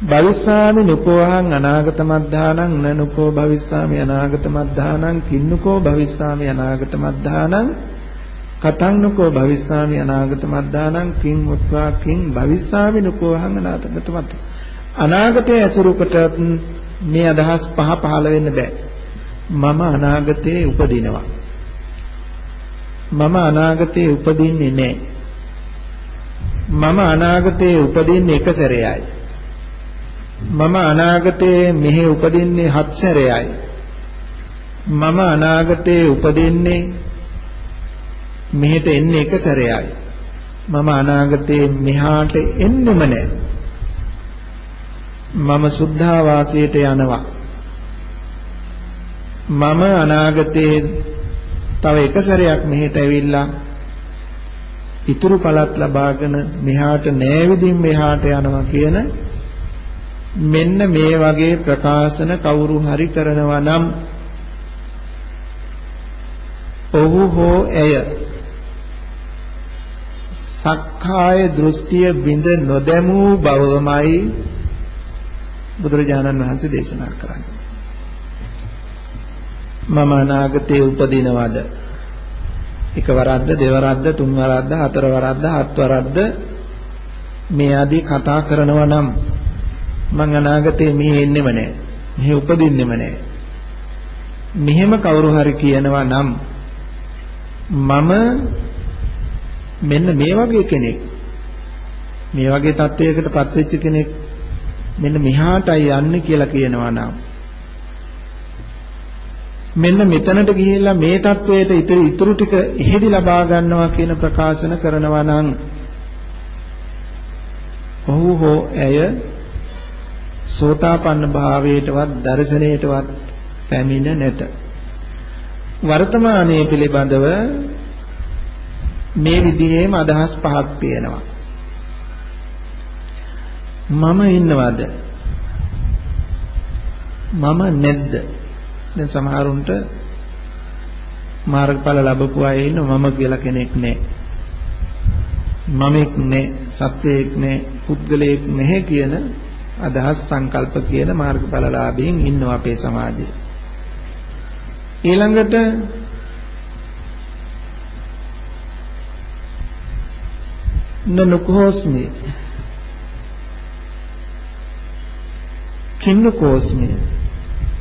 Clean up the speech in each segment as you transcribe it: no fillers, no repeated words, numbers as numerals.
භවිස්සාමි නුකෝහං අනාගත මද්ධානං නනුකෝ භවිස්සාමි අනාගත මද්ධානං කින්නකෝ භවිස්සාමි අනාගත මද්ධානං කතං නුකෝ භවිස්සාමි අනාගත මද්ධානං කිං මුත්වා කිං භවිස්සාමි නුකෝහං අනාගත මද්ධානං. අනාගතයේ ඇසුරුකට මේ අදහස් පහ පහළ වෙන්න බෑ. මම අනාගතයේ උපදිනවා. මම අනාගතයේ උපදින්නේ නැහැ. මම අනාගතයේ උපදින්නේ එක සැරේයි. මම අනාගතයේ මෙහි උපදින්නේ 7 සැරේයි. මම අනාගතයේ උපදින්නේ මෙහෙට එන්නේ එක සැරේයි. මම අනාගතයේ මෙහාට එන්නෙම නැහැ. මම සුද්ධාවාසයට යනවා. මම අනාගතයේ තව එක සැරයක් මෙහෙට ඇවිල්ලා ඉතුරු පළත් ලබාගෙන මෙහාට නෑවිදින් මෙහාට යනවා කියන මෙන්න මේ වගේ ප්‍රකාශන කවුරු හරි කරනවා නම් ඔහු හෝ ඇය සක්කාය දෘෂ්ටිය බිඳ නොදැමූ බවමයි බුදුරජාණන් වහන්සේ දේශනා කරන්නේ. මම අනාගතයේ උපදිනවද? එක වරක්ද, දෙවරක්ද, තුන් වරක්ද, හතර වරක්ද, හත් වරක්ද මේ ආදී කතා කරනවා නම් මං අනාගතයේ මෙහෙ එන්නෙම නැහැ. මෙහෙ උපදින්නෙම නැහැ. මෙහෙම කවුරු හරි කියනවා නම් මම මෙන්න මේ වගේ කෙනෙක්, මේ වගේ තත්වයකටපත් වෙච්ච කෙනෙක් මෙන්න මෙහාටයි යන්නේ කියලා කියනවා නම් මෙන්න මෙතනට ගිහිල්ලා මේ தത്വයට ඉතුරු ටික එහෙදි ලබා ගන්නවා කියන ප්‍රකාශන කරනවා නම් ඔහු හෝ ඇය සෝතාපන්න භාවයටවත් දර්ශනයටවත් පැමිණ නැත. වර්තමානයේ පිළිබඳව මේ විදිහේම අදහස් පහක් තියෙනවා. මම ඉන්නවද? මම නැද්ද? දැන් සමහරුන්ට මාර්ගඵල ලැබපු අය ඉන්න මම කියලා කෙනෙක් නැහැ. මමෙක් නැහැ, සත්වයෙක් නැහැ, පුද්ගලයෙක් නැහැ කියන අදහස් සංකල්ප කියන මාර්ගඵලලාභීන් ඉන්නවා අපේ සමාජයේ. ඊළඟට නනුකෝස්මි කින්නකෝස්මි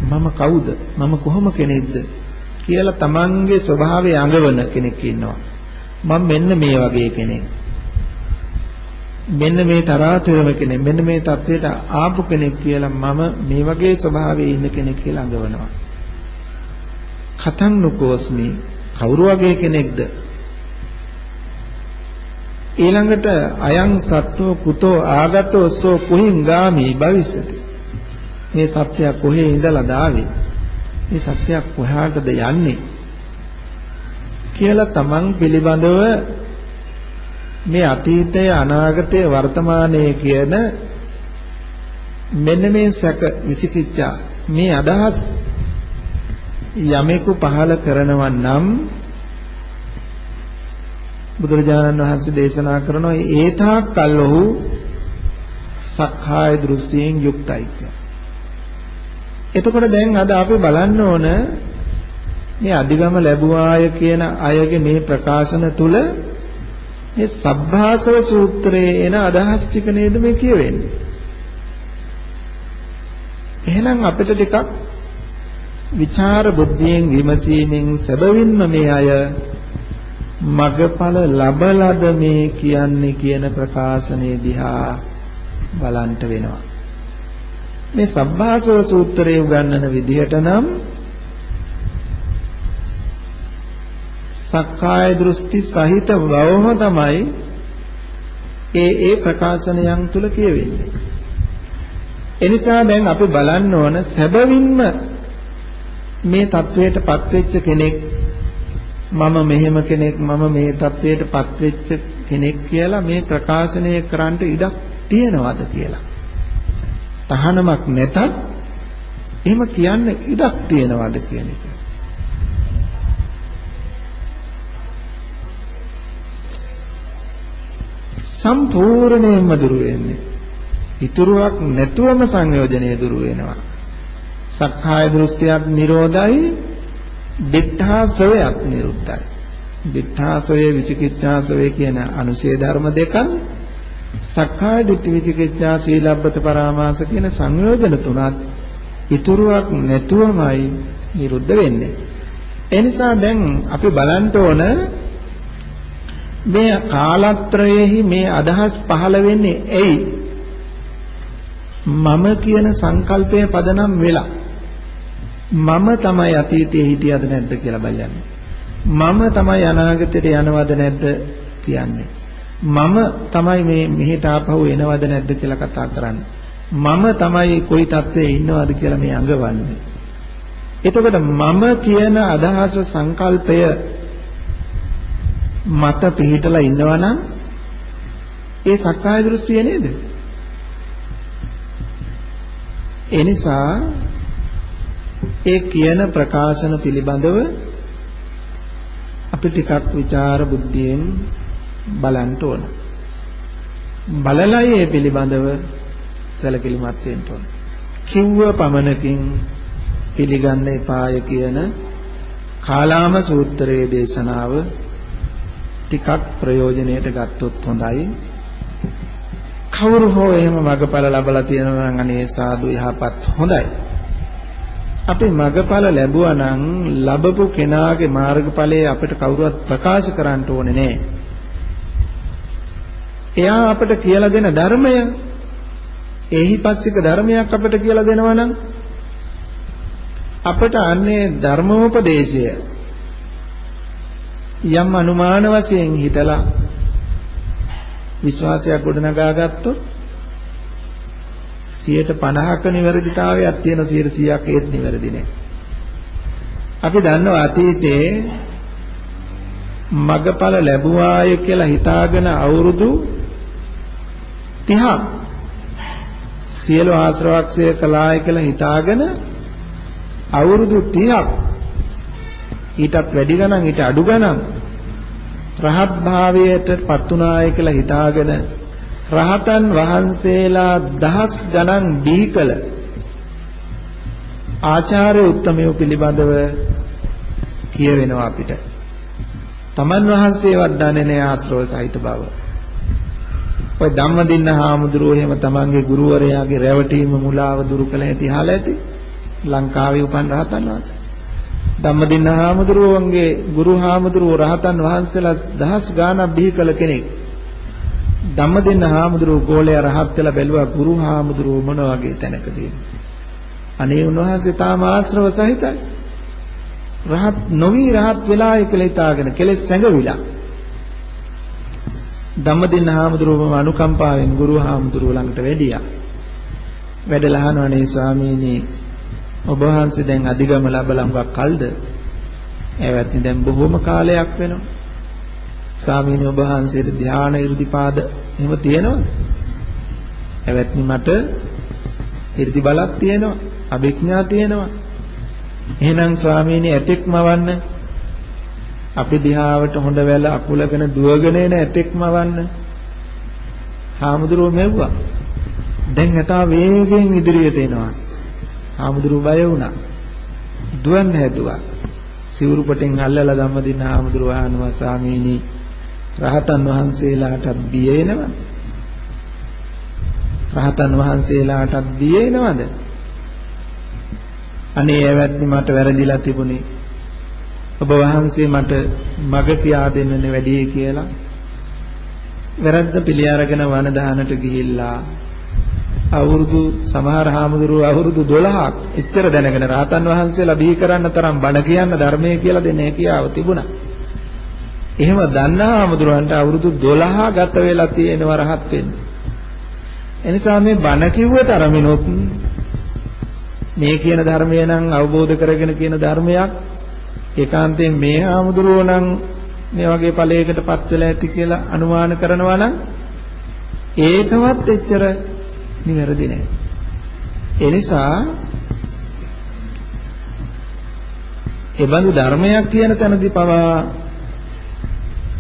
මම කවුද? මම කොහොම කෙනෙක්ද කියලා තමන්ගේ ස්වභාවය අඟවන කෙනෙක් ඉන්නවා. මම මෙන්න මේ වගේ කෙනෙක්. මෙන්න මේ තරාතිරම කෙනෙක්. මෙන්න මේ தത്വයට ආපු කෙනෙක් කියලා මම මේ වගේ ස්වභාවයේ ඉන්න කෙනෙක් කියලා අඟවනවා. කතං නුකෝස්මි කවුරු වගේ කෙනෙක්ද? ඊළඟට අයං සත්වෝ කුතෝ ආගතෝ සෝ කුහින් ගාමි භවිස්සති. මේ සත්‍යය කොහේ ඉඳලා දාවේ? මේ සත්‍යය කොහාටද යන්නේ? කියලා තමන් පිළිබඳව මේ අතීතය අනාගතය වර්තමානයේ කියන මෙන්න මේ සැක විචිකිච්ඡා මේ අදහස් යමෙකු පහල කරනවා නම් බුදුරජාණන් වහන්සේ දේශනා කරනවා ඒ තාක් කල් ඔහු සක්කාය දෘෂ්ටියෙන් යුක්තයි කියලා. එතකොට දැන් අද අපි බලන්න ඕන මේ අධිගම ලැබුවාය කියන අයගේ මේ ප්‍රකාශන තුල මේ සබ්භාසව සූත්‍රයේ එන අදහස් ටික නේද මේ කියවෙන්නේ. එහෙනම් අපිට ටිකක් විචාර බුද්ධියෙන් විමසීමෙන් සැබවින්ම මේ අය මගඵල ලබලද මේ කියන්නේ කියන ප්‍රකාශනයේ දිහා බලන්න වෙනවා. මේ සබ්භාසව සූත්‍රයේ උගන්වන විදිහට නම් සක්කාය දෘෂ්ටි සහිත බවම තමයි ඒ ප්‍රකාශනයන් තුල කියවෙන්නේ. එනිසා දැන් අපි බලන්න ඕන සැබවින්ම මේ தത്വයටපත් වෙච්ච කෙනෙක් මම මෙහෙම කෙනෙක් මම මේ தത്വයටපත් වෙච්ච කෙනෙක් කියලා මේ ප්‍රකාශනය කරන්න ඉඩක් තියනවාද කියලා. තහනමක් නැතත් එහෙම කියන්න ඉඩක් තියනවාද කියන එක. සම්පූර්ණයෙන්ම දුර වෙන්නේ ඉතුරුවක් නැතුවම සංයෝජනය දුරු වෙනවා. සක්කාය දෘෂ්ටියත් නිරෝධයි, දිඨාසවයත් නිරුද්ධයි. දිඨාසවය විචිකිච්ඡාසවය කියන අනුශය ධර්ම දෙකක්, සක්කාය දිට්ඨි විචිකිච්ඡා සීලබ්බත පරාමාස කියන සංයෝජන තුනත් ඉතුරුවක් නැතුවමයි නිරුද්ධ වෙන්නේ. ඒ නිසා දැන් අපි බලන්න ඕන මේ කාලත්‍රයේහි මේ අදහස් පහළ වෙන්නේ ඇයි? මම කියන සංකල්පය පදනම් වෙලා මම තමයි අතීතයේ හිටියද නැද්ද කියලා බලන්න. මම තමයි අනාගතයට යනවද නැද්ද කියන්නේ. මම තමයි මේ මෙහෙට ආපහු එනවද නැද්ද කියලා කතා කරන්නේ. මම තමයි කොයි තත්ත්වයේ ඉන්නවද කියලා මේ අඟවන්නේ. එතකොට මම කියන අදහස සංකල්පය මත පිහිටලා ඉන්නවා නම් ඒ සක්කාය දෘෂ්ටිය නේද? ඒ නිසා ඒ කියන ප්‍රකාශන පිළිබඳව අපි ටිකක් විචාර බුද්ධියෙන් බලන්න ඕන. බලලා ඒ පිළිබඳව සැලකිලිමත් වෙන්න ඕන. කිව්ව පමණකින් පිළිගන්න එපාය කියන කාලාම සූත්‍රයේ දේශනාව ටිකක් ප්‍රයෝජනයට ගත්තොත් හොඳයි. කවුරු හෝ එහෙම මගපල ලැබලා තියෙනවා නම් අනේ සාදු යහපත් හොඳයි. අපි මගපල ලැබුවා නම් ලැබපු කෙනාගේ මාර්ගඵලයේ අපිට කවුරුවත් ප්‍රකාශ කරන්න ඕනේ නැහැ. එයා අපිට කියලා දෙන ධර්මය, එහිපස්සික ධර්මයක් අපිට කියලා දෙනවා නම් අපට අන්නේ ධර්මෝපදේශය යම් අනුමාන වශයෙන් හිතලා විශ්වාසයක් ගොඩනගා ගත්තොත් 50%ක නිවැරදිතාවයක් තියෙන 100%ක් ඒත් නිවැරදි නෑ. අපි දන්නවා අතීතයේ මගපල ලැබුවාය කියලා හිතාගෙන අවුරුදු 30ක් සියලු ආශ්‍රවක්ෂය කළාය කියලා හිතාගෙන අවුරුදු 30ක් ඊටත් වැඩි ගණන් ඊට අඩු ගණන් රහත් භාවයට පත් වුණාය කියලා හිතාගෙන රහතන් වහන්සේලා දහස් ගණන් බිහි කළ ආචාර්ය උත්තමයෝ පිළිබඳව කියවෙනවා අපිට. තමන් වහන්සේවත් දන්නේ නැහැ ආශ්‍රව සහිත බව. ඔය ධම්මදින්න හාමුදුරුවෝ එහෙම තමන්ගේ ගුරුවරයාගේ රැවටීම මුලාව දුරු කළ හැටි අහලා ඇති. ලංකාවේ උපන් රහතන් වහන්සේ. ධම්මදින්න හාමුදුරුවන්ගේ ගුරු හාමුදුරුවෝ රහතන් වහන්සේලා දහස් ගාණක් බිහි කළ කෙනෙක්. ධම්මදින්න හාමුදුරුවෝ ගෝලයා රහත් වෙලා බැලුවා ගුරු හාමුදුරුවෝ මොන වගේ තැනකදී. අනේ උන්වහන්සේ තාම ආශ්‍රව සහිතයි. රහත් නොවි රහත් වෙලායි කියලා හිතාගෙන කෙලෙස් සැඟවිලා. ධම්මදින්න හාමුදුරුවෝම අනුකම්පාවෙන් ගුරු හාමුදුරුවෝ ළඟට වැඩියා. වැඩලා අහනවනේ ස්වාමීනි ඔබ වහන්සේ දැන් අධිගම ලැබලා හුඟක් කල්ද? එවත්නි දැන් බොහොම කාලයක් වෙනවා. ස්වාමීනි ඔබ වහන්සේට ධානා 이르දිපාද එහෙම තියෙනවද? එවත්නි මට 이르දි බලක් තියෙනවා, අභිඥා තියෙනවා. එහෙනම් ස්වාමීනි ඇතෙක්ම වන්න. අපි දිහාවට හොඬ වැල අකුලගෙන දුවගෙන එන ඇතෙක්ම වන්න. හාමුදුරුවෝ මෙව්වා. දැන් නැතා වේගෙන් ඉදිරියට එනවා. හාමුදුරුවෝ බය වුණා. දුවන්න හැදුවා. සිවුරු පටෙන් අල්ලලා ධම්මදින්න හාමුදුරුවෝ අහනවා ස්වාමීනි රහතන් වහන්සේලාටත් බිය එනවද? රහතන් වහන්සේලාටත් බිය එනවද? අනේ එවත්නි මට වැරදිලා තිබුණේ. ඔබ වහන්සේ මට මග කියා දෙන්නනේ වැඩි කියලා. වැරද්ද පිළි අරගෙන වන දානට ගිහිල්ලා අවුරුදු සමහර හාමුදුරුවෝ අවුරුදු 12ක් එච්චර දැනගෙන රහතන් වහන්සේලා බිහි කරන්න තරම් බණ කියන්න ධර්මයේ කියලා දෙන්නේ කියාව තිබුණා. එහෙම දන්නා හාමුදුරුවන්ට අවුරුදු 12 ගත වෙලා තියෙනවා රහත් වෙන්න. එනිසා මේ බණ කිව්වට අරමිනොත් මේ කියන ධර්මය නම් අවබෝධ කරගෙන කියන ධර්මයක් ඒකාන්තයෙන් මේ හාමුදුරුවෝ නම් මේ වගේ ඵලයකටපත් වෙලා ඇති කියලා අනුමාන කරනවා නම් ඒකවත් එච්චර නිවැරදි නෑ. ඒ නිසා ඒ බඳු ධර්මයක් කියන තැනදී පවා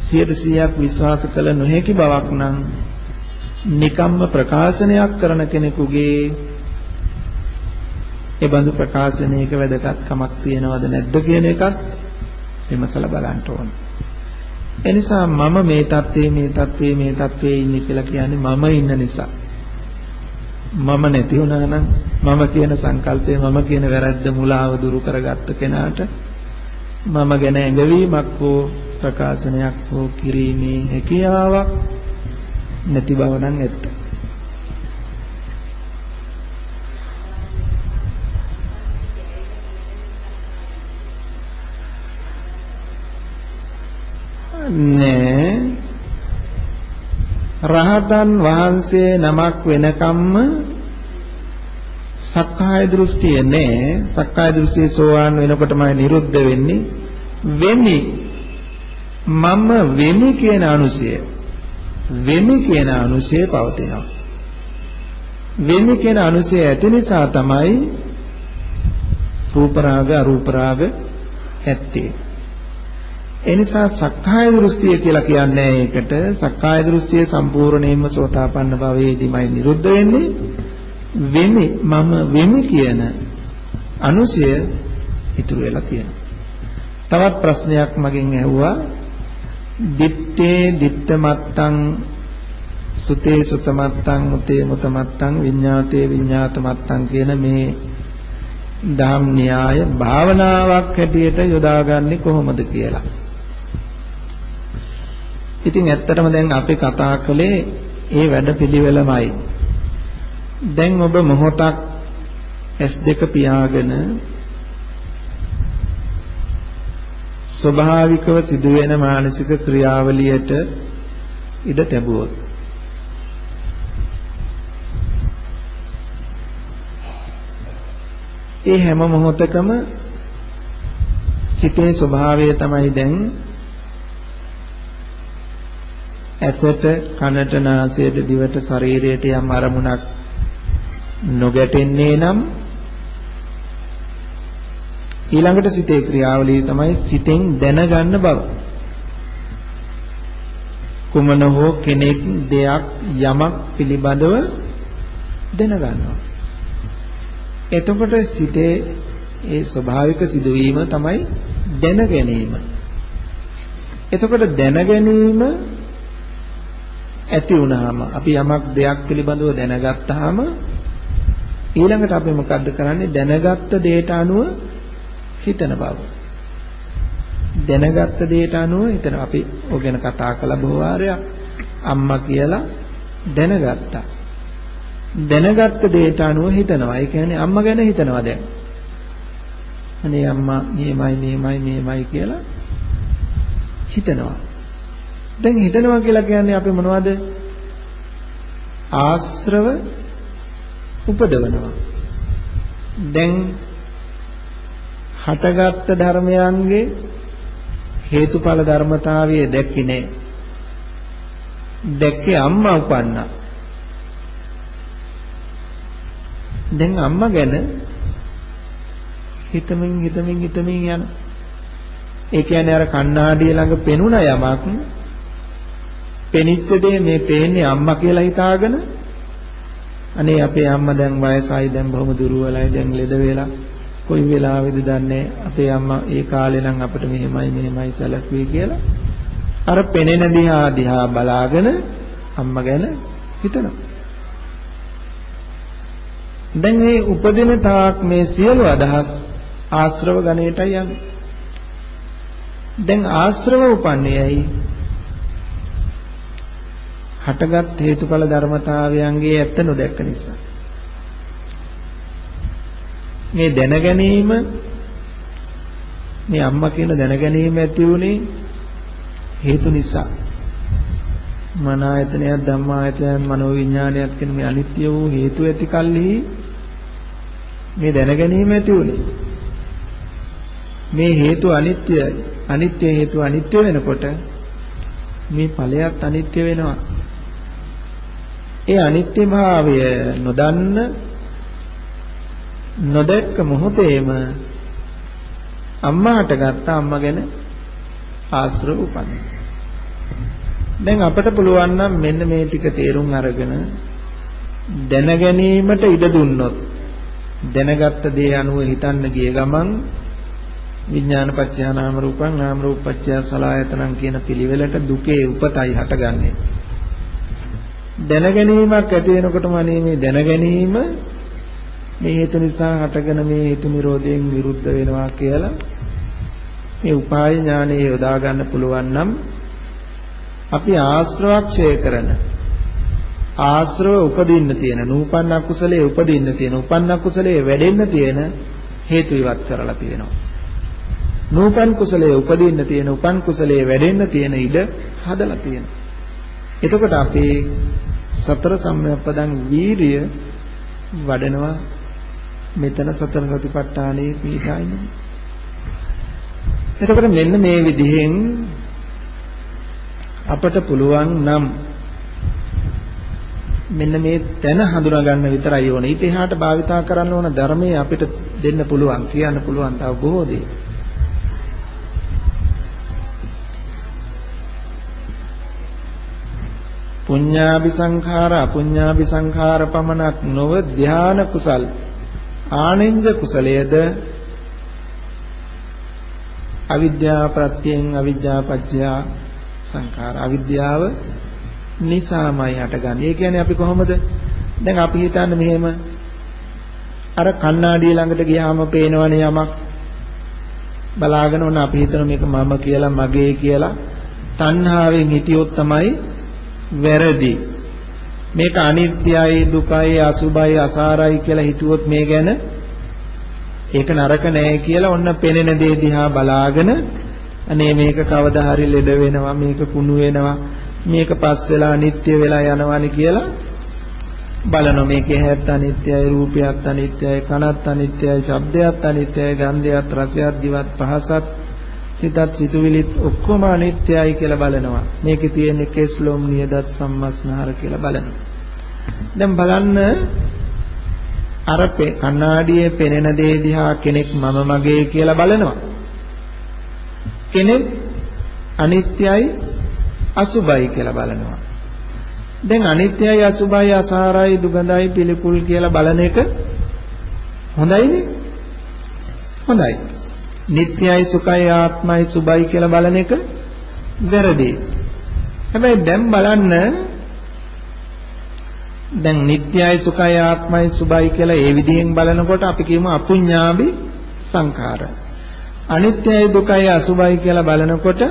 100% විශ්වාස කළ නොහැකි බවක් නම් නිකම්ම ප්‍රකාශනයක් කරන කෙනෙකුගේ ඒ බඳු ප්‍රකාශනයක වැදගත්කමක් තියනවද නැද්ද කියන එකත් විමසලා බලන්න ඕන. එනිසා මම මේ තත්ත්වයේ ඉන්නේ කියලා කියන්නේ මම ඉන්න නිසා. මම නැති වුණා නම් මම කියන සංකල්පය මම කියන වැරද්ද මුලාව දුරු කරගත්ත කෙනාට මම ගැන ඇඟවීමක් හෝ ප්‍රකාශනයක් හෝ කිරීමේ හැකියාවක් නැති බව නම් ඇත්ත. නෑ රහතන් වහන්සේ නමක් වෙනකම්ම සක්කාය දෘෂ්ටිය නෑ. සක්කාය දෘෂ්ටිය සෝවාන් වෙනකොටමයි නිරුද්ධ වෙන්නේ. වෙමි මම වෙමි කියන අනුසය පවතිනවා. වෙමි කියන අනුසය ඇති නිසා තමයි රූප රාග අරූප රාග ඇත්තේ. එනිසා සක්කාය දෘෂ්ටිය කියලා කියන්නේ ඒකට සක්කාය දෘෂ්ටිය සම්පූර්ණයෙන්ම සෝතාපන්න භවයේදීමයි නිරුද්ධ වෙන්නේ. වෙමි මම වෙමි කියන අනුසය ඉතුරු වෙලා තියෙනවා. තවත් ප්‍රශ්නයක් මගෙන් ඇහුවා දිත්තේ දිත්තමත්තං සුතේ සුතමත්තං මුතේ මුතමත්තං විඤ්ඤාතේ විඤ්ඤාතමත්තං කියන මේ ධම්ම න්‍යාය භාවනාවක් හැටියට යොදාගන්නේ කොහොමද කියලා. ඉතින් ඇත්තටම දැන් අපි කතා කළේ ඒ වැඩපිළිවෙලමයි. දැන් ඔබ මොහොතක් S2 පියාගෙන ස්වභාවිකව සිදුවෙන මානසික ක්‍රියාවලියට ඉඩ තැබුවොත් ඒ හැම මොහොතකම සිතේ ස්වභාවය තමයි දැන් ඇසට කනට නාසයට දිවට ශරීරයට යම් අරමුණක් නොගැටෙන්නේ නම් ඊළඟට සිතේ ක්‍රියාවලිය තමයි සිතෙන් දැනගන්න බව. කුමන හෝ කෙනෙක් දෙයක් යමක් පිළිබඳව දැනගන්නවා. එතකොට සිතේ ඒ ස්වභාවික සිදුවීම තමයි දැන ගැනීම. එතකොට දැන ගැනීම ඇති වුණාම අපි යමක් දෙයක් පිළිබඳව දැනගත්තාම ඊළඟට අපි මොකද්ද කරන්නේ? දැනගත්ත දෙයට අනුව හිතන බව. දැනගත්ත දෙයට අනුව හිතන අපි ඔය ගැන කතා කළා බොහෝ වාරයක්. අම්මා කියලා දැනගත්තා. දැනගත්ත දෙයට අනුව හිතනවා. ඒ කියන්නේ අම්මා ගැන හිතනවා දැන්. අනේ අම්මා මේමයි කියලා හිතනවා. දැන් හිතනවා කියලා කියන්නේ අපි මොනවද? ආශ්‍රව උපදවනවා. දැන් හටගත් ධර්මයන්ගේ හේතුඵල ධර්මතාවය දැක්කේ නෑ. දැක්කේ අම්මා උපන්නා. දැන් අම්මා ගැන හිතමින් යන. ඒ කියන්නේ අර කණ්ණාඩිය ළඟ පෙනුන යමක් පෙනිච්ච දේ මේ පේන්නේ අම්මා කියලා හිතාගෙන අනේ අපේ අම්මා දැන් වයසයි දැන් බොහොම දුර්වලයි දැන් ලෙඩ වෙලා කොයි වෙලාවෙද දන්නේ අපේ අම්මා ඒ කාලේ නම් අපිට මෙහෙමයි සැලකුවේ කියලා අර පෙනෙන දිහා බලාගෙන අම්මා ගැන හිතනවා. දැන් මේ උපදින තාක් මේ සියලු අදහස් ආශ්‍රව ගණයටයි යන්නේ. දැන් ආශ්‍රව උපන්නේයි හටගත් හේතුඵල ධර්මතාවයන්ගේ ඇත්ත නොදැක්ක නිසා. මේ දැනගැනීම මේ අම්මා කියන දැනගැනීම ඇති වුණේ හේතු නිසා. මන ආයතනයක් ධම්මා ආයතනයක් මනෝ විඥානයක් කියන මේ අනිත්‍ය වූ හේතු ඇති කල්හි මේ දැනගැනීම ඇති වුණේ. මේ හේතු අනිත්‍යයි. අනිත්‍ය හේතු අනිත්‍ය වෙනකොට මේ ඵලයත් අනිත්‍ය වෙනවා. ඒ අනිත්‍ය භාවය නොදැක්ක මොහොතේම අම්මාට ගත්ත අම්මා ගැන ආශ්‍රව උපන්නා. දැන් අපට පුළුවන් නම් මෙන්න මේ ටික තේරුම් අරගෙන දැන ගැනීමට ඉඩ දුන්නොත් දැනගත්ත දේ අනුව හිතන්න ගිය ගමන් විඥානපච්චය නාම රූපං නාම රූපපච්චය සලආයතනං කියන පිළිවෙලට දුකේ උපතයි හටගන්නේ. දැන ගැනීමක් ඇති වෙනකොටම අනේ මේ දැන ගැනීම මේ හේතු නිසා හටගෙන මේ හේතු නිරෝධයෙන් විරුද්ධ වෙනවා කියලා මේ උපාය ඥානය යොදා ගන්න පුළුවන් නම් අපි ආශ්‍රවක්ෂය කරන ආශ්‍රව උපදින්න තියෙන නූපන්න කුසලයේ උපදින්න තියෙන උපන්න කුසලයේ වැඩෙන්න තියෙන හේතු ඉවත් කරලා තියෙනවා. නූපන් කුසලයේ උපදින්න තියෙන උපන් කුසලයේ වැඩෙන්න තියෙන ඉඩ හදලා තියෙනවා. එතකොට අපි සතර සම්‍යක්පදං වීරිය වඩනවා මෙතන සතර සතිපට්ඨානයේ පිහිටා ඉන්නේ. එතකොට මෙන්න මේ විදිහෙන් අපට පුළුවන් නම් මෙන්න මේ තැන හඳුනා ගන්න විතරයි ඕනේ. ඊට එහාට භාවිතා කරන්න ඕන ධර්මයේ අපිට දෙන්න පුළුවන්, කියන්න පුළුවන් තව බොහෝ දේ. පුඤ්ඤාභි සංඛාර අපුඤ්ඤාභි සංඛාර පමණක් නොව ධාන කුසල් ආනෙන්ජ කුසලයේද අවිද්‍යාව ප්‍රත්‍යයෙන් අවිද්‍යාව පත්‍ය සංඛාර අවිද්‍යාව නිසාමයි හටගන්නේ. ඒ කියන්නේ අපි කොහොමද දැන් අපි හිතන්නේ මෙහෙම අර කණ්ණාඩිය ළඟට ගියාම පේනවනේ යමක් බලාගෙන ඕන අපි හිතන මේක මම කියලා මගේ කියලා තණ්හාවෙන් හිතියොත් තමයි වැරදි. මේක අනිත්‍යයි දුකයි අසුභයි අසාරයි කියලා හිතුවොත් මේ ගැන ඒක නරක නෑ කියලා ඔන්න පෙනෙන දේ දිහා බලාගෙන අනේ මේක කවදා හරි ලෙඩ වෙනවා මේක කුණු වෙනවා මේක පස් වෙලා අනිත්‍ය වෙලා යනවානි කියලා බලනවා. මේකේ හැත් අනිත්‍යයි රූපයත් අනිත්‍යයි කනත් අනිත්‍යයි ශබ්දයත් අනිත්‍යයි ගන්ධයත් රසයත් දිවත් පහසත් සිතත් සිතුවිලිත් ඔක්කොම අනිත්‍යයි කියලා බලනවා. මේකේ තියෙන කෙස්ලොම් නියදත් සම්මස්නහර කියලා බලනවා. දැන් බලන්න අර කණ්ණාඩියේ පෙනෙන දේ දිහා කෙනෙක් මම මගේ කියලා බලනවා. කෙනෙක් අනිත්‍යයි අසුභයි කියලා බලනවා. දැන් අනිත්‍යයි අසුභයි අසාරයි දුගඳයි පිළිකුල් කියලා බලන එක හොඳයිනේ. හොඳයි. නිට්ටයයි සුඛයි ආත්මයි සුභයි කියලා බලන එක වැරදි. හැබැයි දැන් බලන්න දැන් නිට්ටයයි සුඛයි ආත්මයි සුභයි කියලා ඒ විදිහෙන් බලනකොට අපි කියමු අපුඤ්ඤාභි සංඛාර. අනිත්‍යයි දුකයි අසුභයි කියලා බලනකොට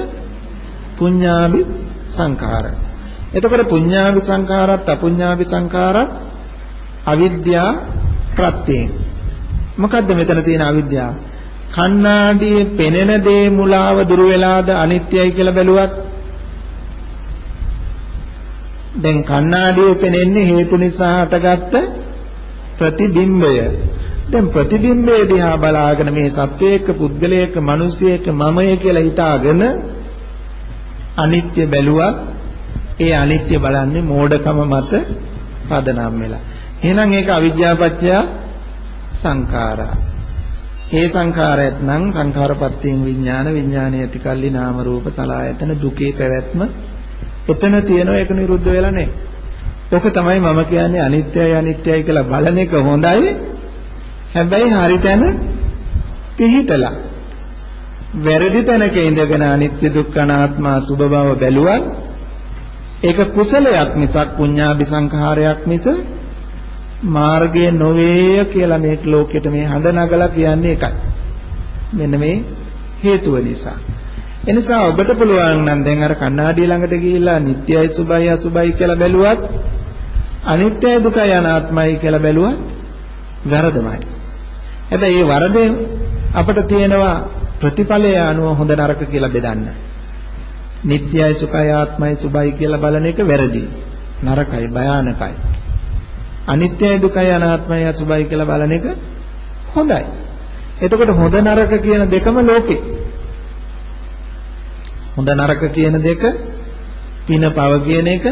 පුඤ්ඤාභි සංඛාර. එතකොට පුඤ්ඤාභි සංඛාරත් අපුඤ්ඤාභි සංඛාරත් අවිද්‍යා ප්‍රත්‍යයෙන්. මොකද්ද මෙතන තියෙන අවිද්‍යාව? කණ්ණාඩියේ පෙනෙන දේ මුලාව දුරු වෙලාද අනිත්‍යයි කියලා බැලුවත් දැන් කණ්ණාඩියේ පෙනෙන්නේ හේතු නිසා හටගත්ත ප්‍රතිබිම්බය. දැන් ප්‍රතිබිම්බය දිහා බලාගෙන මේ සත්වයක පුද්ගලයක මිනිසියෙක් මමය කියලා හිතාගෙන අනිත්‍ය බැලුවත් ඒ අනිත්‍ය බලන්නේ මෝඩකම මත පදනම් වෙලා. එහෙනම් ඒක අවිද්‍යාපච්චය සංඛාරා. ඒ සංඛාරයත් නම් සංඛාරපත්තියෙන් විඥාන විඥානය ඇති කල්ලි නාම රූප සලආයතන දුකේ පැවැත්ම එතන තියෙනවා. ඒක නිරුද්ධ වෙලා නැහැ. ඔක තමයි මම කියන්නේ අනිත්‍යයි අනිත්‍යයි කියලා බලන එක හොඳයි. හැබැයි හරි තැන පිහිටලා වැරදි තැනක ඉඳගෙන අනිත්‍ය දුක්ඛ අනාත්ම අසුභ බව බැලුවත් ඒක කුසලයක් මිසක් පුඤ්ඤාභි සංඛාරයක් මිස මාර්ගය නොවේය කියලා මේ ලෝකෙට මේ හඬ නගලා කියන්නේ ඒකයි. මෙන්න මේ හේතුව නිසා. එනිසා ඔබට පුළුවන් නම් දැන් අර කණ්ණාඩිය ළඟට ගිහිල්ලා නිට්ටයයි සුභයි අසුභයි කියලා බැලුවත් අනිත්‍යයි දුකයි අනාත්මයි කියලා බැලුවත් වැරදමයි. හැබැයි මේ වරදේ අපිට තියෙනවා ප්‍රතිඵලය අනුව හොඳ නරක කියලා බෙදන්න. නිට්ටයයි සුඛයි ආත්මයි සුභයි කියලා බලන එක වැරදි. නරකයි භයානකයි. අනිත්‍යයි දුකයි අනාත්මයි අසුභයි කියලා බලන එක හොඳයි. එතකොට හොඳ නරක කියන දෙකම ලෝකේ. හොඳ නරක කියන දෙක පින පව කියන එක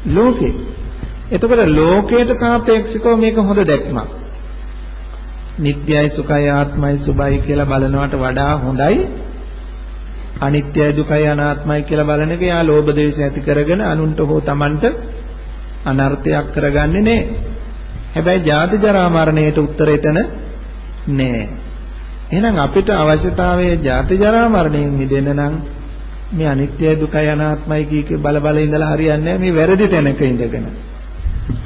ලෝකේ. එතකොට ලෝකයට සාපේක්ෂව මේක හොඳ දැක්මක්. නිට්ටයයි සුඛයි ආත්මයි සුභයි කියලා බලනවට වඩා හොඳයි අනිත්‍යයි දුකයි අනාත්මයි කියලා බලන එක යා ලෝභ දේශ ඇති කරගෙන අනුන්ට හෝ Tamanට අනර්ථයක් කරගන්නේ නැහැ. හැබැයි ජාති ජරා මරණයට උත්තර එතන නැහැ. එහෙනම් අපිට අවශ්‍යතාවයේ ජාති ජරා මරණයෙන් මිදෙන්න නම් මේ අනිත්‍යයි දුකයි අනාත්මයි කී බල ඉඳලා හරියන්නේ නැහැ. මේ වැරදි තැනක ඉඳගෙන.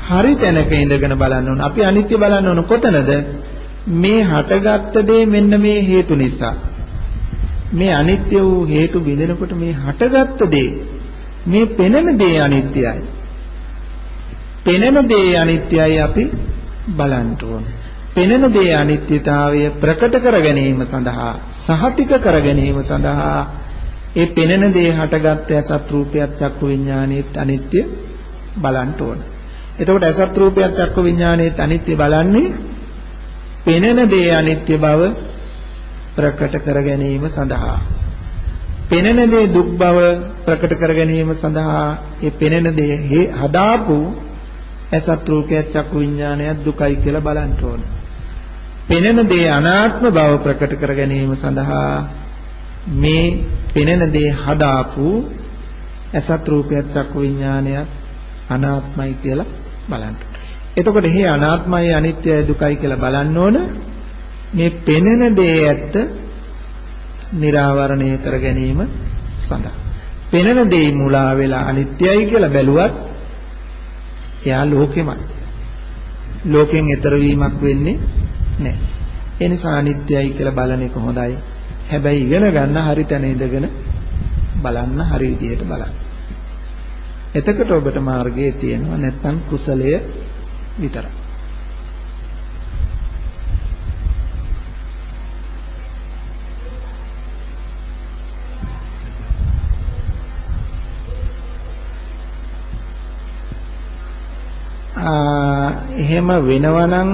හරි තැනක ඉඳගෙන බලන්න ඕන. අපි අනිත්‍ය බලන්න ඕන කොතනද? මේ හටගත්ත දේ මෙන්න මේ හේතු නිසා. මේ අනිත්‍ය වූ හේතු බිඳෙනකොට මේ හටගත්ත දේ මේ පෙනෙන දේ අනිත්‍යයි. පෙනෙන දේ අනිත්‍යයි අපි බලන්න ඕන. පෙනෙන දේ අනිත්‍යතාවය ප්‍රකට කර ගැනීම සඳහා සහතික කර ගැනීම සඳහා ඒ පෙනෙන දේ හටගත්ත අසත් රූපයත් චක්කු විඥානෙත් අනිත්‍ය බලන්න ඕන. එතකොට අසත් රූපයත් චක්කු විඥානෙත් අනිත්‍ය බලන්නේ පෙනෙන දේ අනිත්‍ය බව ප්‍රකට කර ගැනීම සඳහා. පෙනෙන දේ දුක් බව ප්‍රකට කර ගැනීම සඳහා ඒ පෙනෙන දේ හදාපු අසත් රූපයත් චක්කු විඥානයත් දුකයි කියලා බලන්න ඕන. පෙනෙන දේ අනාත්ම බව ප්‍රකට කර ගැනීම සඳහා මේ පෙනෙන දේ හදාපු අසත් රූපයත් චක්කු විඥානයත් අනාත්මයි කියලා බලන්න. එතකොට මේ අනාත්මයි අනිත්‍යයි දුකයි කියලා බලන්න ඕන මේ පෙනෙන දේ ඇත්ත निराවරණය කර ගැනීම සඳහා. පෙනෙන දේ මුලා වෙලා අනිත්‍යයි කියලා බැලුවත් එයා ලෝකෙමයි. ලෝකෙන් ඈතර වීමක් වෙන්නේ නැහැ. ඒ නිසා අනිත්‍යයි කියලා බලන එක හොඳයි. හැබැයි ඉගෙන ගන්න හරි තැන ඉඳගෙන බලන්න හරි විදියට බලන්න. එතකොට ඔබට මාර්ගයේ තියෙනවා නැත්තම් කුසලය විතරයි. එහෙම වෙනවනම්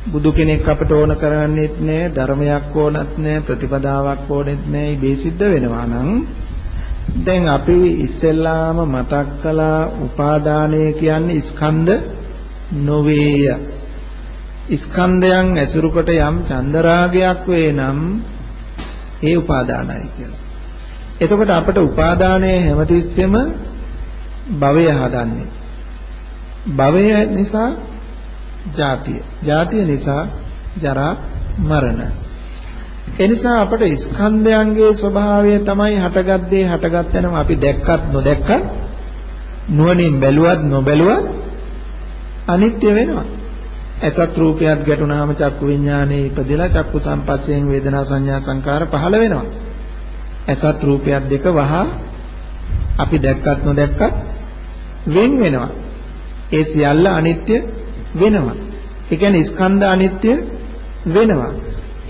බුදු කෙනෙක් අපට ඕන කරන්නේත් නැහැ, ධර්මයක් ඕනත් නැහැ, ප්‍රතිපදාවක් ඕනෙත් නැහැ. මේ සිද්ධ වෙනවා නම් දැන් අපි ඉස්සෙල්ලාම මතක් කළා උපාදානය කියන්නේ ස්කන්ධ නොවේය. ස්කන්ධයන් ඇසුරු කොට යම් චන්දරාගයක් වේ නම් ඒ උපාදානයි කියලා. එතකොට අපට උපාදානයේ හැමතිස්සෙම භවය හදන්නේ. භවය නිසා ජාතිය. ජාතිය නිසා ජරා මරණ. ඒ නිසා අපට ස්කන්ධයන්ගේ ස්වභාවය තමයි හටගත් දේ හටගත් තැනම අපි දැක්කත් නොදැක්කත් නුවණින් බැලුවත් නොබැලුවත් අනිත්‍ය වෙනවා. අසත් රූපයක් ගැටුණාම චක්කු විඥානේ ඉපදෙලා චක්කු සංපස්සයෙන් වේදනා සංඥා සංකාර පහළ වෙනවා. අසත් රූපයක් දෙක වහා අපි දැක්කත් නොදැක්කත් වෙන් වෙනවා. ඒ සියල්ල අනිත්‍ය වෙනවා. ඒ කියන්නේ ස්කන්ධ අනිත්‍ය වෙනවා.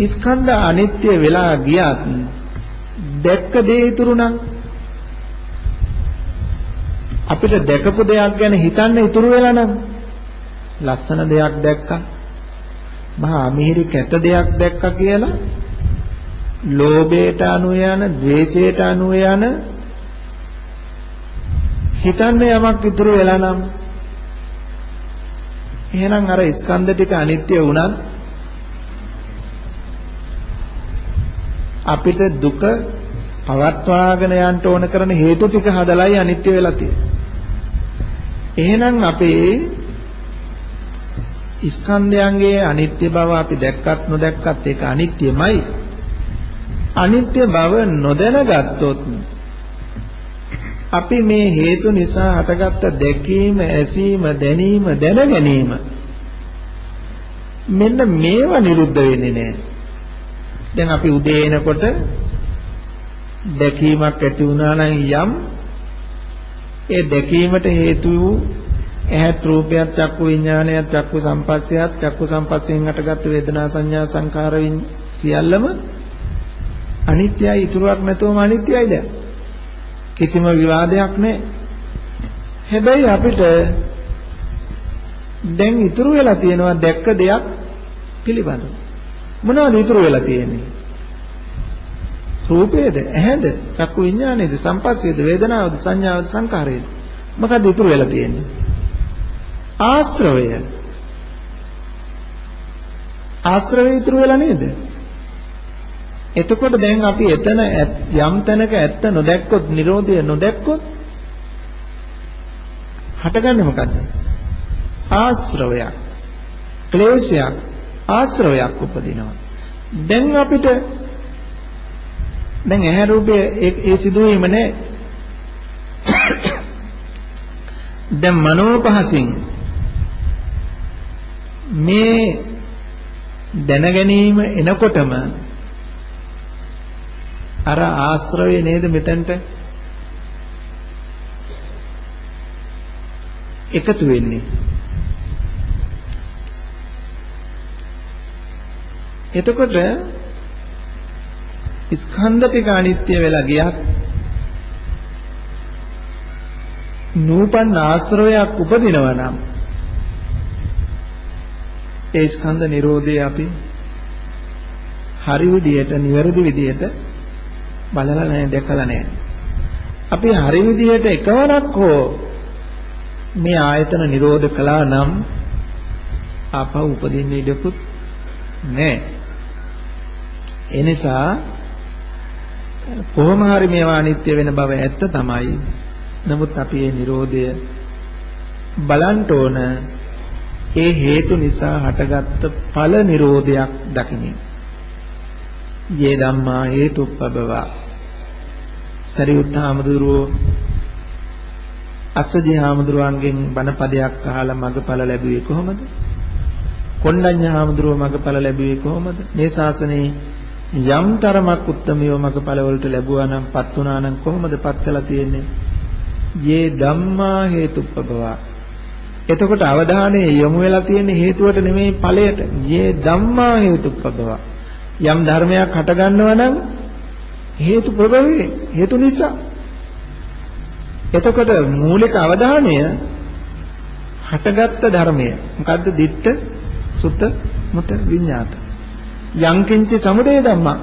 ස්කන්ධ අනිත්‍ය වෙලා ගියත් දැක්ක දේ ඉතුරු නම් අපිට දැකපු දෙයක් ගැන හිතන්න ඉතුරු වෙලා නම් ලස්සන දෙයක් දැක්කා, මහා අමිහිරි කැත දෙයක් දැක්කා කියලා ලෝභයට අනු යන, ද්වේෂයට අනු යන හිතන්න යමක් ඉතුරු වෙලා නම් එහෙනම් අර ස්කන්ධ ටික අනිත්‍ය වුණත් අපිට දුක පවත්වාගෙන යන්න ඕන කරන හේතු ටික හදලායි අනිත්‍ය වෙලා තියෙන්නේ. එහෙනම් අපේ ස්කන්ධයන්ගේ අනිත්‍ය බව අපි දැක්කත් නොදැක්කත් ඒක අනිත්‍යමයි. අනිත්‍ය බව නොදැනගත්තොත් අපි මේ හේතු නිසා හටගත්ත දැකීම, ඇසීම, දැනීම, දැනගැනීම මෙන්න මේවා නිරුද්ධ වෙන්නේ නැහැ. දැන් අපි උදේ එනකොට දැකීමක් ඇති වුණා නම් යම් ඒ දැකීමට හේතු වූ ඇහත් රූපයත් චක්කු විඥානයත් චක්කු සංපස්සයත් චක්කු සංපස්සයෙන් හටගත් වේදනා සංඥා සංකාර සියල්ලම අනිත්‍යයි. ඉතුරුවක් නැතුවම අනිත්‍යයි. දැන් කිසිම විවාදයක් නැහැ. හැබැයි අපිට දැන් ඉතුරු වෙලා තියෙනවා දැක්ක දෙයක් පිළිබඳව. මොනවද ඉතුරු වෙලා තියෙන්නේ? රූපේද, ඇහැද, චක්කු විඥානේද, සංපස්සේද, වේදනාවද, සංඥාවද, සංකාරේද? මොකද ඉතුරු වෙලා තියෙන්නේ? ආශ්‍රවය. ආශ්‍රවය ඉතුරු වෙලා නේද? එතකොට දැන් අපි එතන යම් තැනක ඇත්ත නොදැක්කොත් Nirodha නොදැක්කොත් හටගන්නේ මොකද්ද? ආශ්‍රවයක්, ක්ලේශයක්, ආශ්‍රවයක් උපදිනවා. දැන් අපිට දැන් ඇහැ රූපයේ ඒ සිදුවීම නැහැ. දැන් මනෝපහසින් මේ දැනගැනීම එනකොටම අර ආශ්‍රවේ නේද මෙතනට එකතු වෙන්නේ. එතකොට ස්කන්ධ ටික අනිත්‍ය වෙලා ගියත් නූපන් ආශ්‍රවයක් උපදිනවා නම් ඒ ස්කන්ධ නිරෝධය අපි හරි විදියට නිවැරදි විදියට බලලා නැහැ, දැකලා නැහැ. අපි හරි විදියට එකවරක් හෝ මේ ආයතන නිරෝධ කළා නම් ආපහු උපදින්න ඉඩකුත් නැහැ. ඒ නිසා කොහොම හරි මේවා අනිත්‍ය වෙන බව ඇත්ත තමයි. නමුත් අපි මේ නිරෝධය බලන්න ඕන. ඒ හේතු නිසා හටගත්ත ඵල නිරෝධයක් දකින්න. යේ ධම්මා හේතුප්පබව. සරියුත් හාමුදුරුවෝ අස්සජි හාමුදුරුවන්ගෙන් බණ පදයක් අහලා මගඵල ලැබුවේ කොහොමද? කොණ්ඩඤ්ඤ හාමුදුරුවෝ මගඵල ලැබුවේ කොහොමද? මේ ශාසනයේ යම් තරමක් උත්තමියෝ මගඵල වලට ලැබුවා නම් පත් වුණා නම් කොහොමද පත් වෙලා තියෙන්නේ? යේ ධම්මා හේතුප්පබව. එතකොට අවධානය යොමු වෙලා තියෙන්නේ හේතුවට නෙමෙයි ඵලයට. යේ ධම්මා හේතුප්පබව. යම් ධර්මයක් හට ගන්නවා නම් හේතු ප්‍රභවයේ හේතු නිසා. එතකොට මූලික අවධානය හටගත්ත ධර්මය. මොකද්ද? දිට්ඨ, සුත, මුත, විඤ්ඤාත. යංකින්ච සමුදය ධම්මා.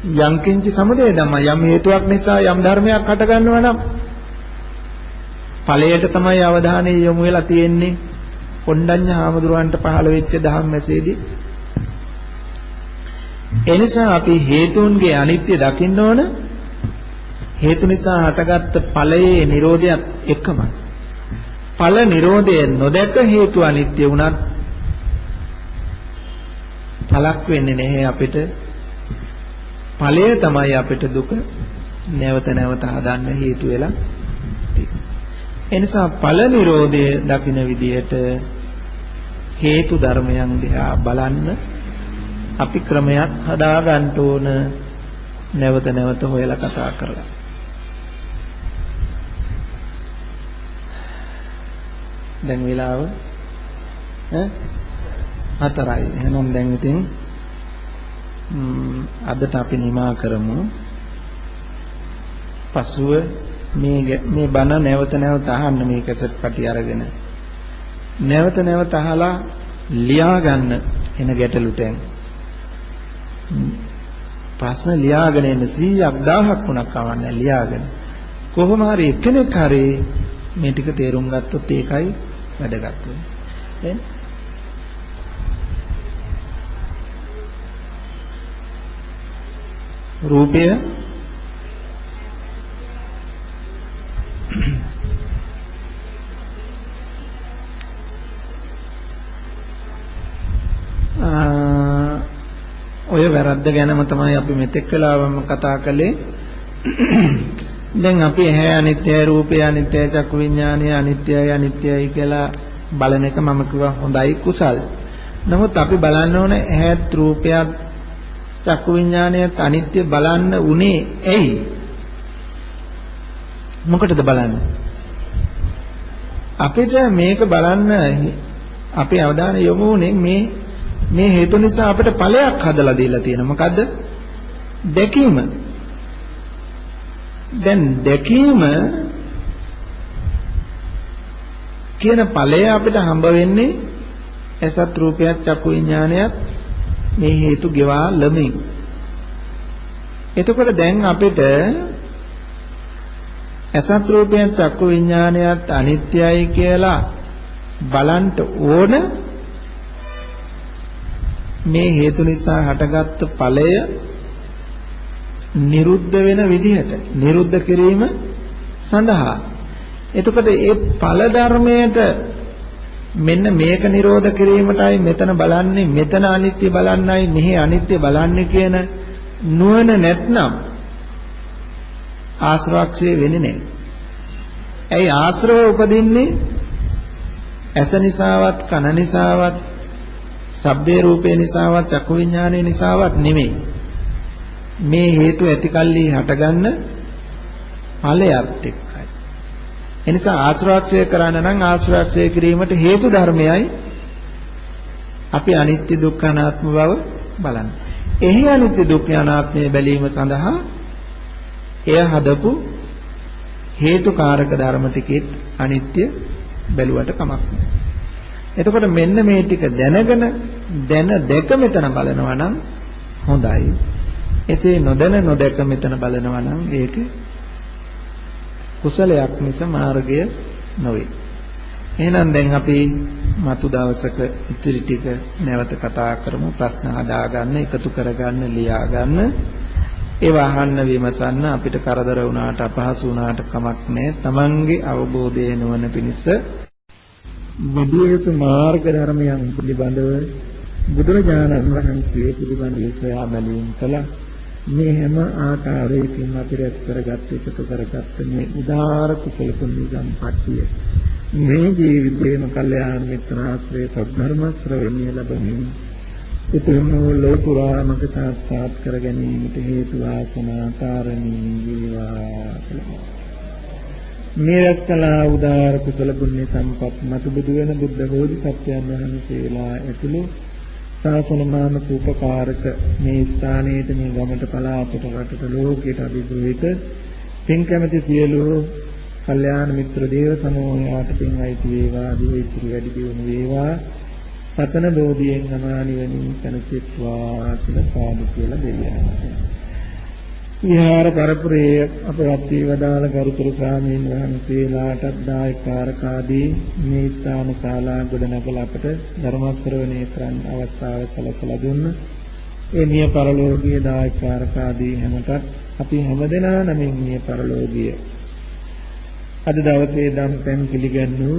යංකින්ච සමුදය ධම්මා. යම් හේතුවක් නිසා යම් ධර්මයක් හට ගන්නවා නම් ඵලයට තමයි අවධානය යොමු වෙලා තියෙන්නේ. කොණ්ඩඤ්ඤ හාමුදුරුවන්ට පහළ වෙච්ච ධම්මසේදී. එනිසා අපි හේතුන්ගේ අනිත්‍ය දකින්න ඕන. හේතු නිසා හටගත්ත ඵලයේ නිරෝධයත් එකමයි. ඵල නිරෝධය නොදැක හේතු අනිත්‍ය වුණත් ඵලක් වෙන්නේ නැහැ අපිට. ඵලය තමයි අපිට දුක නැවත නැවත හදන්න හේතු වෙලා තියෙන්නේ. එනිසා ඵල නිරෝධය දකින විදිහට හේතු ධර්මයන් දිහා බලන්න අපි ක්‍රමයක් හදා ගන්න ඕන. නැවත නැවත හොයලා කතා කරලා. දැන් වෙලාව 4යි. එහෙනම් දැන් ඉතින් අදට අපි නිමා කරමු. පසුව මේ බණ නැවත නැවත අහන්න මේ කැසට් පටි අරගෙන. නැවත නැවත අහලා ලියා ගන්න එන ගැටලු තැන්. ප්‍රශ්න ලියාගෙන එන්න 100ක් 1000ක් වුණක් කවන්නේ ලියාගෙන. කොහොම හරි එක්කෙනෙක් හරි මේ ටික තේරුම් ගත්තොත් ඒකයි වැදගත් වෙන්නේ. රූපය ඔය වැරද්ද ගැනම තමයි අපි මෙතෙක් වෙලාවම කතා කළේ. දැන් අපි ඇහැ අනිත්‍යයි, රූපය අනිත්‍යයි, චක්කු විඥානය අනිත්‍යයි අනිත්‍යයි කියලා බලන එක මම කිව්වා හොඳයි කුසල්. නමුත් අපි බලන්න ඕන ඇහත් රූපයත් චක්කු විඥානයත් අනිත්‍ය බලන්න උනේ ඇයි? මොකටද බලන්නේ? අපිට මේක බලන්න අපේ අවධානය යොමු වුනේ මේ හේතු නිසා අපිට ඵලයක් හදලා දීලා තියෙනවා. මොකද්ද? දැකීම. දැන් දැකීම කියන ඵලය අපිට හම්බ වෙන්නේ ඇසත් රූපයත් චක්කු විඥානයත් මේ හේතු ගෙවා ලමින්. එතකොට දැන් අපිට ඇසත් රූපයත් චක්කු විඥානයත් අනිත්‍යයි කියලා බලන්න ඕන. මේ හේතු නිසා හටගත් ඵලය නිරුද්ධ වෙන විදිහට නිරුද්ධ කිරීම සඳහා. එතකොට මේ ඵල ධර්මයට මෙන්න මේක නිරෝධ කිරීමටයි මෙතන බලන්නේ, මෙතන අනිත්‍ය බලන්නයි මෙහි අනිත්‍ය බලන්නේ කියන නුවණ නැත්නම් ආශ්‍රවක්ෂය වෙන්නේ නැහැ. ඇයි ආශ්‍රව උපදින්නේ? ඇස නිසාවත්, කන නිසාවත්, ශබ්දේ රූපේ නිසාවත්, චක්කු විඥානේ නිසාවත් නෙමෙයි. මේ හේතු ඇතිකල්ලි හටගන්න ඵලයත් එක්කයි. එනිසා ආශ්‍රවක්ෂය කරන්න නම් ආශ්‍රවක්ෂය කිරීමට හේතු ධර්මයයි අපි අනිත්‍ය දුක්ඛ අනාත්ම බව බලන්නේ. එහි අනිත්‍ය දුක්ඛ අනාත්මය බැලීම සඳහා එය හදපු හේතුකාරක ධර්ම ටිකෙත් අනිත්‍ය බැලුවට කමක් නැහැ. එතකොට මෙන්න මේ ටික දැනගෙන දැක මෙතන බලනවා නම් හොඳයි. එසේ නොදැන නොදැක මෙතන බලනවා නම් ඒක කුසලයක් මිස මාර්ගය නොවේ. එහෙනම් දැන් අපි මතු දවසක ඉතිරි ටික නැවත කතා කරමු. ප්‍රශ්න හදාගන්න, එකතු කරගන්න, ලියාගන්න. ඒවා අහන්න විමසන්න. අපිට කරදර වුණාට අපහසු වුණාට කමක් නැහැ. Tamange අවබෝධය නොවන පිණිස විද්‍යාත්මක මාර්ග ධර්මයන් පිළිබඳව බුදුරජාණන් වහන්සේ පිළිබඳව සොයා බැලීම කළා. මේ හැම ආකාරයකින් අපි රැස් කරගත් එකතු කරගත්ත මේ උදාාර කුසල පුණ්‍ය සම්පත්තිය මේ ජීවිතේම කල්යාණ මිත්‍රාශ්‍රය සද්ධර්ම ශ්‍රවණය ලැබෙමින් උතුම් ලෝකුරාමක සාක්ෂාත් කර ගැනීමට හේතු වාසනා කාරණී වේවා. මේ රැස් කළ උදාාර කුසල පුණ්‍ය සම්පත් මත බුදු වෙන බුද්ධ බෝධිසත්වයන් වහන්සේලා ඇතුළු ශාසන මානක උපකාරක මේ ස්ථානයේ මේ ගමට පලාපට රටට ලෝකයට අභිග්‍රහිත පින් කැමැති සියලු කල්යාණ මිත්‍ර දේව සමූහයාට පින් අයිති වේවා, දිවිසිරි වැඩි දියුණු වේවා, සතන බෝධියෙන් අමා නිවනින් සැනසෙත්වා කියලා සාදු කියලා දෙවියන්ට. විහාර පරපුරේ අපවත් වේවදාල ගරුතර ස්වාමීන් වහන්සේලාට දායකාරකාදී මේ ස්ථාන ශාලා ගොඩනගලා අපට ධර්ම ශ්‍රවණය කරන්න අවස්ථාව සැලසලා දුන්න ඒ මිය පරලෝකීය දායකාරකාදී හැමතත් අපි හැමදෙනා නමින් මිය පරලෝකීය අද දවසේ දම් පෙන් පිළිගන්නු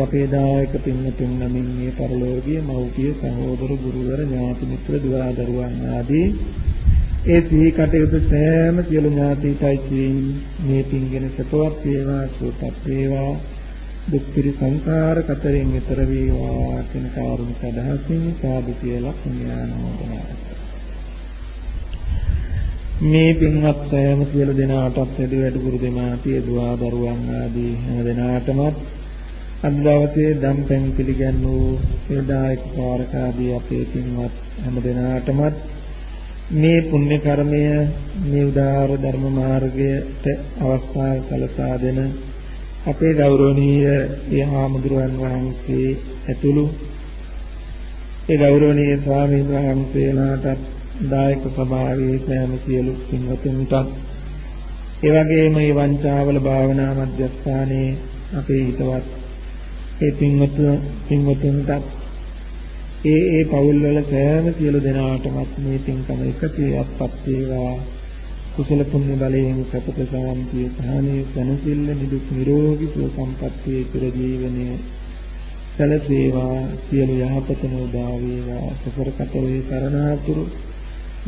අපේ දායක පින්තුන් නමින් මිය පරලෝකීය මව්පිය සහෝදර ගුරුවර ඥාති මිත්‍ර දුවා දරුවන් ආදී ඒ සිහි කටයුතු සෑම සියලු ඥාතියිතයි මේ පින්ගෙන සපවත් වේවා, සුවපත් වේවා, දුක් පිරි සංසාර කතරෙන් ඈතර වේවා කියන කාරුණික අදහසින් සාදු කියලා පුණ්‍යානුමෝදනා. මේ පින්වත් සෑම සියලු දෙනාටත් වැඩි ගුරු දෙමාපිය දුවා දරුවන් ආදී හැම දෙනාටම අද දවසේ දම් පැන් පිළිගන්නූ සේදායක කාරකාදී අපේ පින්වත් හැම දෙනාටම මේ පුණ්‍ය කර්මය මේ උදාාර ධර්ම මාර්ගයට අවස්ථාව සලසා දෙන අපේ ගෞරවනීය හාමුදුරුවන් වහන්සේ ඇතුළු ඒ ගෞරවනීය ස්වාමීන් වහන්සේලාට දායක සභාවේ සෑම සියලු පින්වතුන්ට ඒ වගේම මේ වංචාවල භාවනා මධ්‍යස්ථානයේ අපේ හිතවත් ඒ පින්වතුන්ට ඒ පවුල් වල සෑම සියලු දෙනාටමත් මේ පින්කම එකතියක්පත් වේවා. කුසල පුණ්‍ය බලයෙන් සපත සාන්තිය සහනීය සනසිල්ල නිදුක් නිරෝගී සුව සම්පත්තියේ පෙර ජීවනයේ සැලසේවා. සියලු යහපතම උදා වේවා. සසර කතරේ සරණාතුරු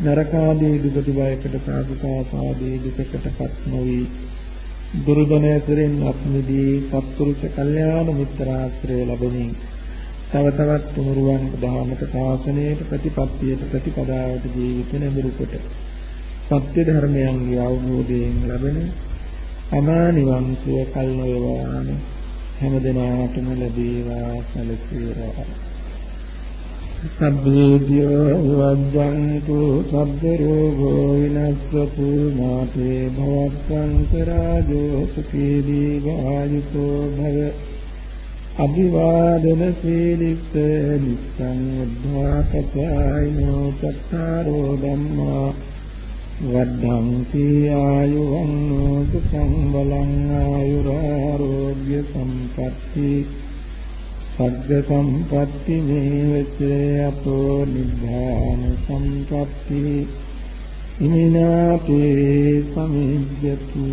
නරකාදී දුගති බයකට සාදුකාපාදී දුකකටපත් නොවි දුර්ගම ඇසුරෙන් අත්මිදී සත්පුරුෂ කල්යාණ මිත්‍රාශ්‍රය ලැබෙමින් තව තවත් තුනුරුවන් දහමක ශාසනයට ප්‍රතිපත්තියට ප්‍රතිපදාවට ජීවිත නැඹුරු කොට සත්‍ය ධර්මයන්ගේ අවබෝධයෙන් ලැබෙන අමා නිවන් සුව කල් නොවේවාන හැම දිනාටම ලැබේවා සැලසේවා. සබ්බේද්‍යෝ වජ්ජන්තු සබ්බ රෝගෝ විනස්සතු මාතේ භවත්වන්තරාජෝ සුඛී දීඝායුතෝ භව අභිවාදන සීලිස්ස නිස්සං උද්ධාපචායිනෝ චත්තාරෝ ධම්මා වද්ධන්ති ආයුවන්නෝ සුඛං බලං ආයුරාරෝග්‍ය සම්පatti සග්ග සම්පatti මේවච අපෝ නිබ්බාන සම්පatti ඉමිනාතේ සමිජ්ජතු.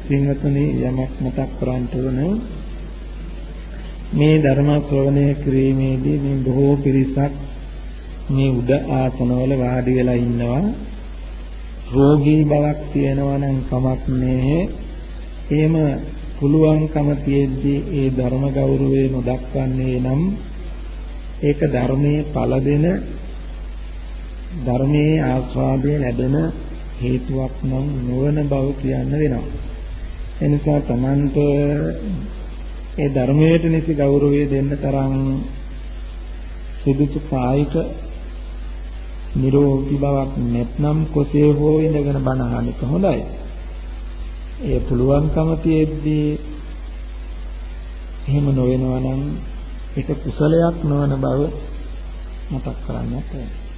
සිංහතුනි යමක් මතක් කරන්ට වන මේ ධර්ම ශ්‍රවණය කිරීමේදී මේ බොහෝ පිරිසක් මේ උඩ ආසනවල වාඩි වෙලා ඉන්නවා. රෝගී බවක් තියෙනවා නම් කමක් නැහැ. එහෙම පුළුවන්කම තියෙද්දී ඒ ධර්ම ගෞරවය නොදක්වන්නේ නම් ඒක ධර්මයේ පළ දෙන ධර්මයේ ආස්වාදයේ ලැබෙන හේතුවක් නම් නොවන බව කියන්න වෙනවා. එනිසා තමන්ට ඒ ධර්මයට නිසි ගෞරවය දෙන්න තරම් සුදුසු කායික නිරෝගී බවක් නැත්නම් කොසේ හෝ ඉඳගෙන බණ අහන්න හොඳයි. ඒ පුළුවන්කම තියෙද්දී එහෙම නොවෙනවා නම් ඒක කුසලයක් නොවන බව මතක් කරගන්නත් ඕනේ.